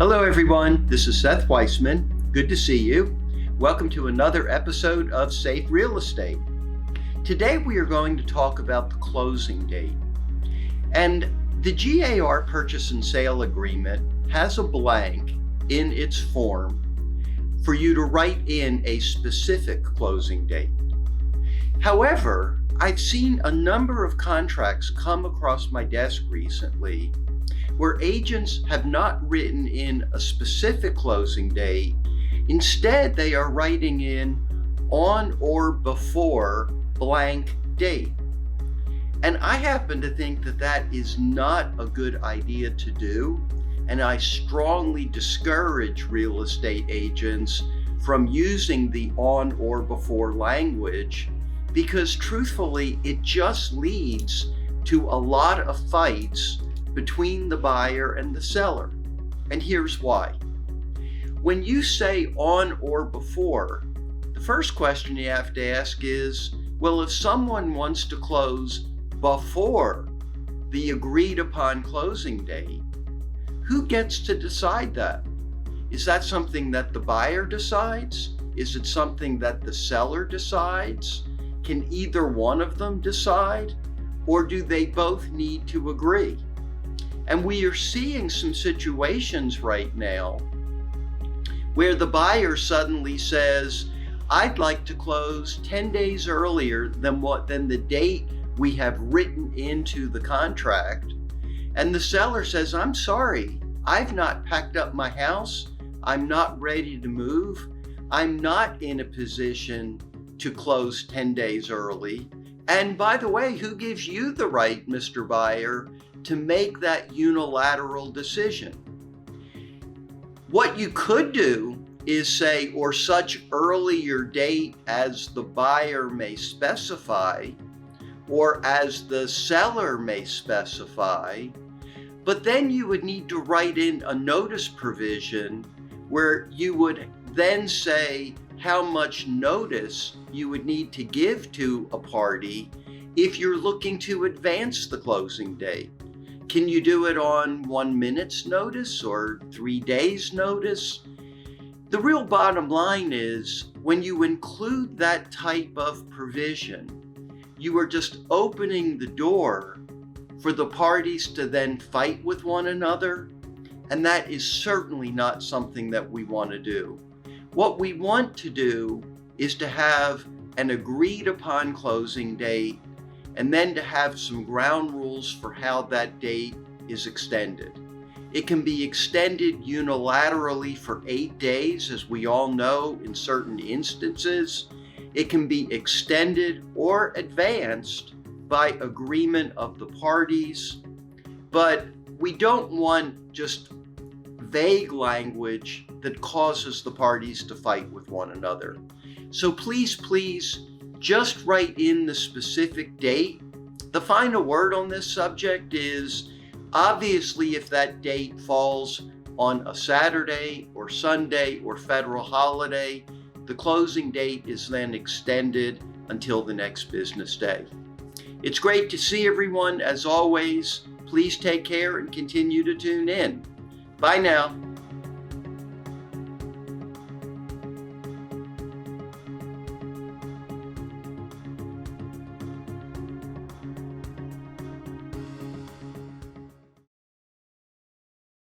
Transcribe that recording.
Hello everyone, this is Seth Weissman. Good to see you. Welcome to another episode of Safe Real Estate. Today we are going to talk about the closing date. And the GAR purchase and sale agreement has a blank in its form for you to write in a specific closing date. However, I've seen a number of contracts come across my desk recently where agents have not written in a specific closing date. Instead, they are writing in on or before blank date. And I happen to think that that is not a good idea to do. And I strongly discourage real estate agents from using the on or before language because truthfully, it just leads to a lot of fights between the buyer and the seller. And here's why. When you say on or before, the first question you have to ask is, well, if someone wants to close before the agreed upon closing date, who gets to decide that? Is that something that the buyer decides? Is it something that the seller decides? Can either one of them decide? Or do they both need to agree? And we are seeing some situations right now where the buyer suddenly says, I'd like to close 10 days earlier than the date we have written into the contract. And the seller says, I'm sorry, I've not packed up my house. I'm not ready to move. I'm not in a position to close 10 days early. And by the way, who gives you the right, Mr. Buyer, to make that unilateral decision? What you could do is say, or such earlier date as the buyer may specify, or as the seller may specify, but then you would need to write in a notice provision where you would then say how much notice you would need to give to a party if you're looking to advance the closing date. Can you do it on 1 minute's notice or 3 days notice? The real bottom line is when you include that type of provision, you are just opening the door for the parties to then fight with one another. And that is certainly not something that we want to do. What we want to do is to have an agreed upon closing date and then to have some ground rules for how that date is extended. It can be extended unilaterally for 8 days, as we all know in certain instances. It can be extended or advanced by agreement of the parties, but we don't want just vague language that causes the parties to fight with one another. So please, just write in the specific date. The final word on this subject is, obviously, if that date falls on a Saturday or Sunday or federal holiday, the closing date is then extended until the next business day. It's great to see everyone. As always, please take care and continue to tune in. Bye now.